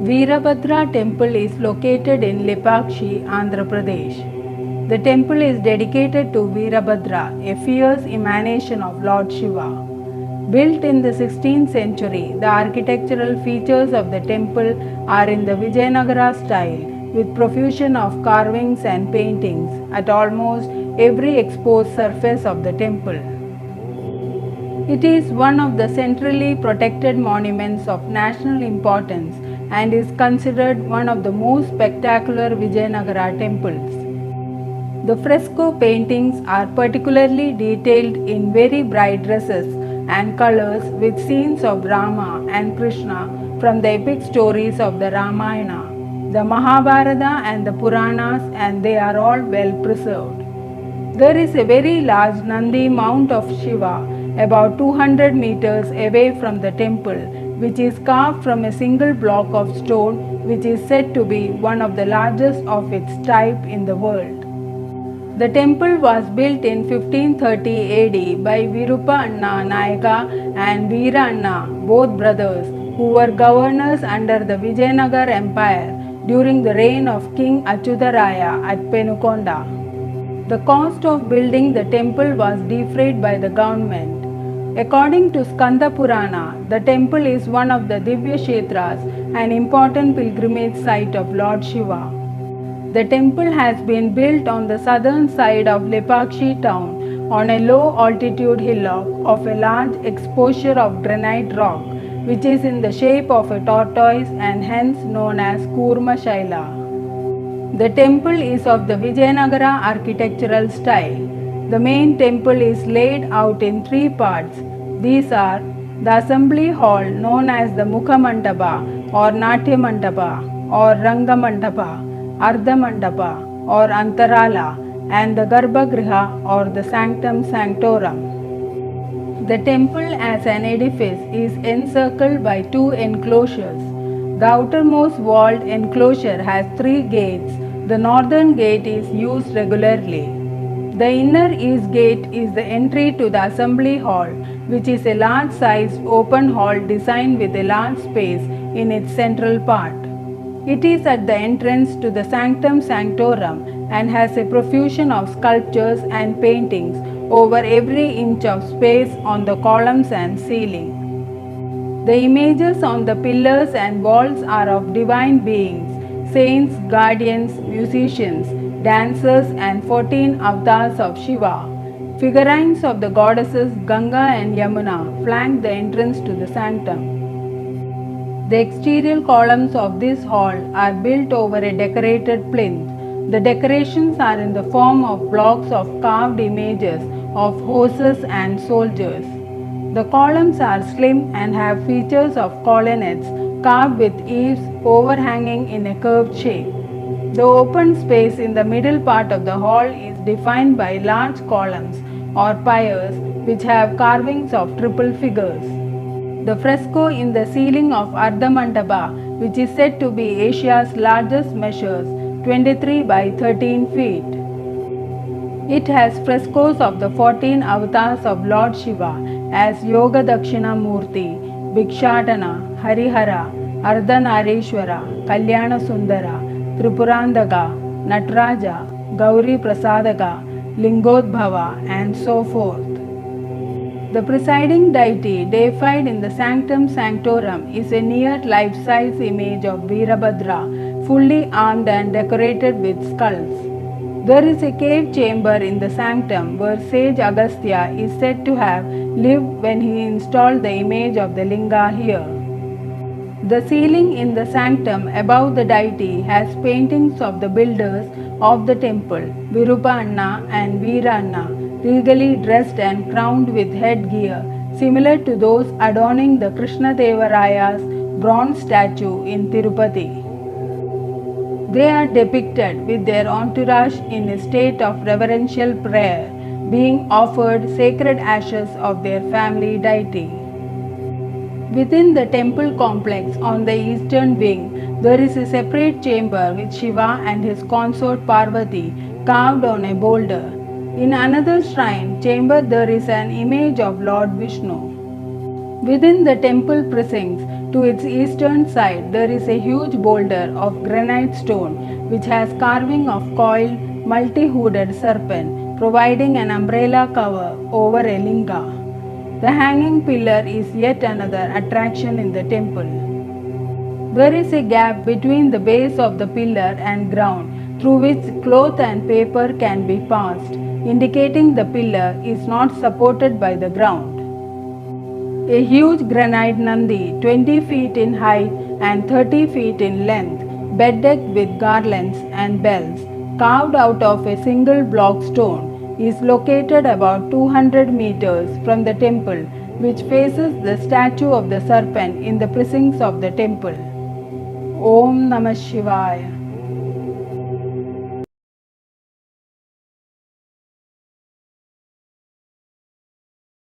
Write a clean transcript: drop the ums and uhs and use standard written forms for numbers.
Veerabhadra temple is located in Lepakshi, Andhra Pradesh. The temple is dedicated to Veerabhadra, a fierce emanation of Lord Shiva. Built in the 16th century, the architectural features of the temple are in the Vijayanagara style, with profusion of carvings and paintings at almost every exposed surface of the temple. It is one of the centrally protected monuments of national importance and is considered one of the most spectacular Vijayanagara temples. The fresco paintings are particularly detailed in very bright dresses and colors with scenes of Rama and Krishna from the epic stories of the Ramayana, the Mahabharata and the Puranas, and they are all well preserved. There is a very large Nandi mount of Shiva about 200 meters away from the temple, which is carved from a single block of stone, which is said to be one of the largest of its type in the world. The temple was built in 1530 AD by Viruppa Nayaka and Veera, both brothers, who were governors under the Vijayanagara Empire during the reign of King Achyutaraya at Penukonda. The cost of building the temple was defrayed by the government. According to Skanda Purana, the temple is one of the Divya Kshetras, an important pilgrimage site of Lord Shiva. The temple has been built on the southern side of Lepakshi town on a low altitude hillock of a large exposure of granite rock, which is in the shape of a tortoise and hence known as Kurma Shaila. The temple is of the Vijayanagara architectural style. The main temple is laid out in three parts. These are the assembly hall known as the Mukha Mandapa or Natya Mandapa or Ranga Mandapa, Ardha Mandapa or Antarala, and the Garbhagriha or the Sanctum Sanctorum. The temple as an edifice is encircled by two enclosures. The outermost walled enclosure has three gates. The northern gate is used regularly. The inner east gate is the entry to the assembly hall, which is a large-sized open hall designed with a large space in its central part. It is at the entrance to the Sanctum Sanctorum and has a profusion of sculptures and paintings over every inch of space on the columns and ceiling. The images on the pillars and walls are of divine beings, saints, guardians, musicians, dancers, and 14 avatars of Shiva. Figurines of the goddesses Ganga and Yamuna flank the entrance to the sanctum. The exterior columns of this hall are built over a decorated plinth. The decorations are in the form of blocks of carved images of horses and soldiers. The columns are slim and have features of colonnades carved with eaves overhanging in a curved shape. The open space in the middle part of the hall is defined by large columns or piers which have carvings of triple figures. The fresco in the ceiling of Ardha Mandapa, which is said to be Asia's largest, measures 23 by 13 feet. It has frescoes of the 14 avatars of Lord Shiva as Yoga Dakshina Murti, Bhikshatana, Harihara, Ardhanareshwara, Kalyana Sundara, Tripurandaga, Natraja, Gauri Prasadaga, Lingodbhava, and so forth. The presiding deity deified in the Sanctum Sanctorum is a near life-size image of Virabhadra, fully armed and decorated with skulls. There is a cave chamber in the sanctum where sage Agastya is said to have lived when he installed the image of the Linga here. The ceiling in the sanctum above the deity has paintings of the builders of the temple, Viruppa and Veera, regally dressed and crowned with headgear similar to those adorning the Krishna Devaraya's bronze statue in Tirupati. They are depicted with their entourage in a state of reverential prayer, being offered sacred ashes of their family deity. Within the temple complex on the eastern wing, there is a separate chamber with Shiva and his consort Parvati carved on a boulder. In another shrine chamber there is an image of Lord Vishnu. Within the temple precincts, to its eastern side, there is a huge boulder of granite stone which has carving of coiled, multi-hooded serpent, providing an umbrella cover over a linga. The hanging pillar is yet another attraction in the temple. There is a gap between the base of the pillar and ground through which cloth and paper can be passed, indicating the pillar is not supported by the ground. A huge granite Nandi, 20 feet in height and 30 feet in length, bedecked with garlands and bells, carved out of a single block stone, is located about 200 meters from the temple, which faces the statue of the serpent in the precincts of the temple. Om Namah Shivaya.